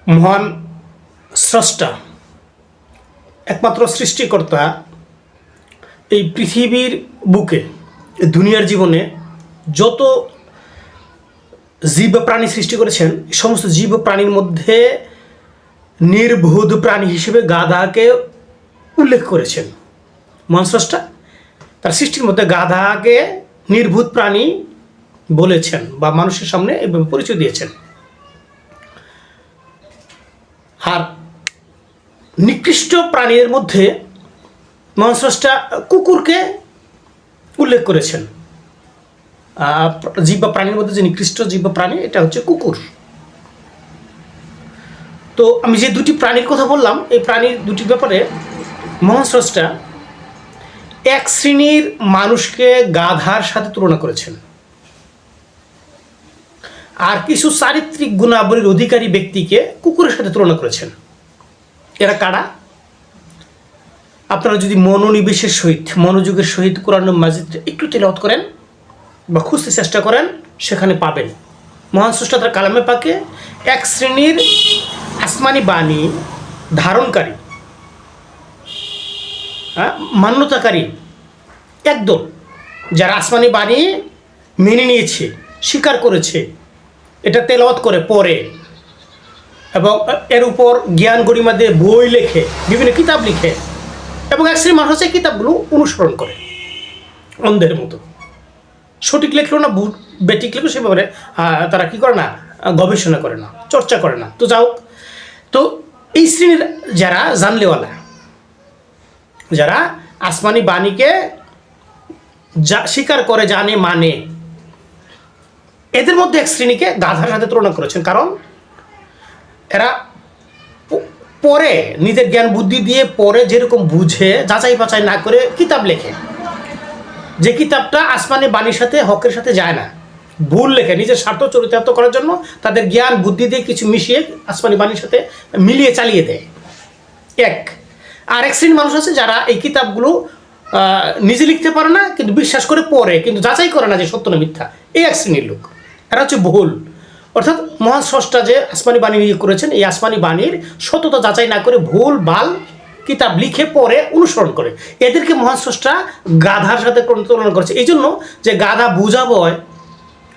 মহান স্রষ্টা একমাত্র সৃষ্টিকর্তা এই পৃথিবীর বুকে দুনিয়ার জীবনে যত জীব প্রাণী সৃষ্টি করেছেন সমস্ত জীব প্রাণীর মধ্যে নির্বোধ প্রাণী হিসেবে গাধাকে উল্লেখ করেছেন। মহান স্রষ্টা তার সৃষ্টির মধ্যে গাধাকে নির্বোধ প্রাণী বলেছেন বা মানুষের সামনে এভাবে পরিচয় দিয়েছেন। আর নিকৃষ্ট প্রাণীর মধ্যে মহান স্রষ্টা কুকুরকে উল্লেখ করেছেন। জীব বা প্রাণীর মধ্যে যে নিকৃষ্ট জীব বা প্রাণী এটা হচ্ছে কুকুর। তো আমি যে দুটি প্রাণীর কথা বললাম এই প্রাণীর দুটির ব্যাপারে মহান স্রষ্টা এক শ্রেণীর মানুষকে গাধার সাথে তুলনা করেছেন, আর কিছু চারিত্রিক গুণাবলীর অধিকারী ব্যক্তিকে কুকুরের সাথে তুলনা করেছেন। এরা কারা? আপনারা যদি মনোনিবেশের সহিত মনোযোগের সহিত কোরআন মাজিদ একটু তেলাওয়াত করেন বা খুঁজতে চেষ্টা করেন সেখানে পাবেন। মহান স্রষ্টা তার কালামে পাকে এক শ্রেণীর আসমানি বাণী ধারণকারী, মান্যতাকারী একদল যারা আসমানি বাণী মেনে নিয়েছে, স্বীকার করেছে, এটা তেলাওয়াত করে পড়ে এবং এর উপর জ্ঞান গরিমা দিয়ে বই লেখে, বিভিন্ন কিতাব লিখে এবং এক শ্রেণীর মানুষ এই কিতাবগুলো অনুসরণ করে অন্ধের মতো। সঠিক লেখলেও না বেঠিক লেখলেও সে ব্যাপারে তারা কী করে না, গবেষণা করে না, চর্চা করে না। তো যাও, তো এই শ্রেণীর যারা জানলেওয়ালা, যারা আসমানি বাণীকে স্বীকার করে, জানে, মানে, এদের মধ্যে এক শ্রেণীকে গাধার সাথে তুলনা করেছেন। কারণ এরা পরে নিজের জ্ঞান বুদ্ধি দিয়ে পরে যেরকম বুঝে যাচাই বাছাই না করে কিতাব লেখে, যে কিতাবটা আসমানি বাণীর সাথে হকের সাথে যায় না, ভুল লেখে নিজের স্বার্থ চরিতার্থ করার জন্য তাদের জ্ঞান বুদ্ধি দিয়ে কিছু মিশিয়ে আসমানি বাণীর সাথে মিলিয়ে চালিয়ে দেয়। আর এক শ্রেণীর মানুষ আছে যারা এই কিতাবগুলো নিজে লিখতে পারে না কিন্তু বিশ্বাস করে পড়ে, কিন্তু যাচাই করে না যে সত্য না মিথ্যা। এই এক শ্রেণীর লোক, এরা হচ্ছে ভুল। অর্থাৎ মহান স্রষ্টা যে আসমানি বাণী নিয়ে করেছেন এই আসমানি বাণীর সত্যতা যাচাই না করে ভুল ভাল কিতাব লিখে পড়ে অনুসরণ করে, এদেরকে মহান স্রষ্টা গাধার সাথে তুলনা করেছে। এই জন্য যে গাধা বোঝা ভয়,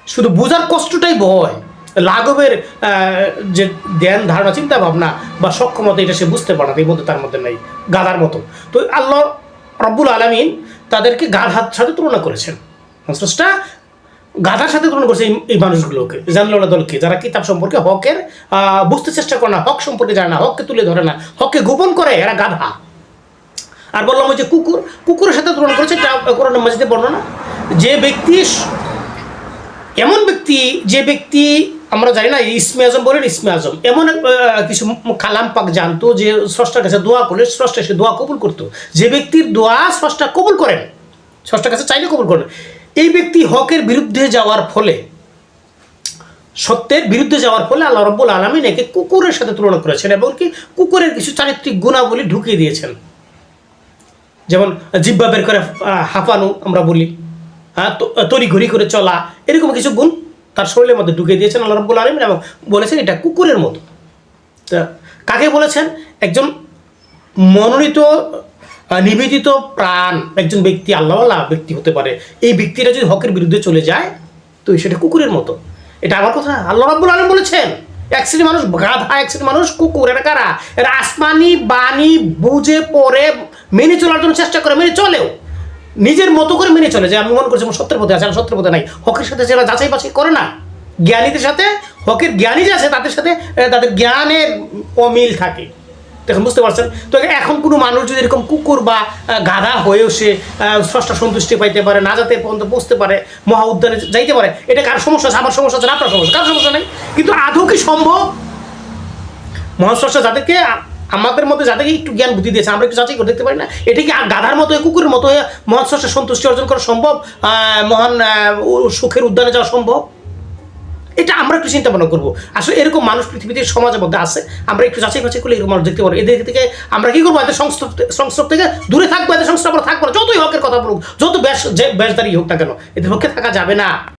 শুধু বোঝার কষ্টটাই ভয়, লাঘবের যে ধ্যান ধারণা চিন্তা ভাবনা বা সক্ষমতা এটা সে বুঝতে পারে না, এই মধ্যে তার মধ্যে নেই, গাধার মতো। তো আল্লাহ রব্বুল আলামিন তাদেরকে গাধার সাথে তুলনা করেছেন। স্রষ্টা গাধার সাথে তুলনা করেছে এই মানুষগুলোকে, জানলা দলকে, যারা কিতাব সম্পর্কে হকের বুঝতে চেষ্টা করে না, হক সম্পর্কে জানে না, হককে তুলে ধরে না, হককে গোপন করে, এরা গাধা। আর বললাম ওই যে কুকুরের সাথে তুলনা করেছে, কোরআন মাজিদে বর্ণনা, যে ব্যক্তি, এমন ব্যক্তি, যে ব্যক্তি আমরা জানি না ইসমে আজম বলেন, ইসমে আজম এমন কিছু কালাম পাক জানতো যে স্রষ্টার কাছে দোয়া করলে স্রষ্টা সে দোয়া কবুল করতো। যে ব্যক্তির দোয়া স্রষ্টা কবুল করেন, স্রষ্টার কাছে চাইলে কবুল করেন, এই ব্যক্তি হকের বিরুদ্ধে যাওয়ার ফলে, সত্যের বিরুদ্ধে যাওয়ার ফলে আল্লাহ রাব্বুল আলামিন একে কুকুরের সাথে তুলনা করেছেন এবং কি কুকুরের কিছু চারিত্রিক গুণাবলী ঢুকিয়ে দিয়েছেন। যেমন জিহ্বা বের করে হাঁপানো আমরা বলি, তড়িঘড়ি করে চলা, এরকম কিছু গুণ তার শরীরের মধ্যে ঢুকিয়ে দিয়েছেন আল্লাহ রাব্বুল আলামিন এবং বলেছেন এটা কুকুরের মতো। তা কাকে বলেছেন? একজন মনোনীত নিবেদিত প্রাণ একজন ব্যক্তি, আল্লাহওয়ালা ব্যক্তি হতে পারে, এই ব্যক্তিরা যদি হকের বিরুদ্ধে চলে যায় তো সেটা কুকুরের মতো। এটা আমার কথা, আল্লাহ রাব্বুল আলামিন বলেছেন। এক শ্রেণীর মানুষ গাধা, এক শ্রেণীর মানুষ কুকুর। এরা কারা? এরা আসমানি বাণী বুঝে পড়ে মেনে চলার জন্য চেষ্টা করে, মেনে চলেও নিজের মতো করে মেনে চলে, যে আমি মনে করছি সত্যের পথে আছে, সত্যের পথে নাই। হকের সাথে যারা যাচাই বাছাই করে না, জ্ঞানীদের সাথে, হকের জ্ঞানী যে আছে তাদের সাথে তাদের জ্ঞানের অমিল থাকে। দেখুন, বুঝতে পারছেন? তো এখন কোনো মানুষ যদি এরকম কুকুর বা গাধা হয়েও সে স্রষ্টা সন্তুষ্টি পাইতে পারে, না যাতে পর্যন্ত পৌঁছতে পারে, মহা উদ্যানে যাইতে পারে, এটা কার সমস্যা আছে? আমার সমস্যা আছে না আপনার সমস্যা? কার সমস্যা নেই। কিন্তু আদৌ কি সম্ভব? মহান স্রষ্টা যাদেরকে, আমাদের মধ্যে যাদেরকে একটু জ্ঞান বুদ্ধি দিয়েছে, আমরা একটু যাচাই করে দেখতে পারি না, এটা কি গাধার মতো, কুকুরের মতো হয়ে মহান স্রষ্টার সন্তুষ্টি অর্জন করা সম্ভব? মহান সুখের উদ্যানে যাওয়া সম্ভব? এটা আমরা একটু চিন্তা ভাবনা করবো। আসলে এরকম মানুষ পৃথিবীতে সমাজের মধ্যে আছে, আমরা একটু যাচাই বাছাই করলে এরকম মানুষ দেখতে পারবো। এদের থেকে আমরা কি করবো? এদের সংস্রব থেকে দূরে থাকবো, এদের সংস্রব আমরা থাকবো না। যতই হকের কথা বলুক, যত বেশদারি হোক না কেন, এদের পক্ষে থাকা যাবে না।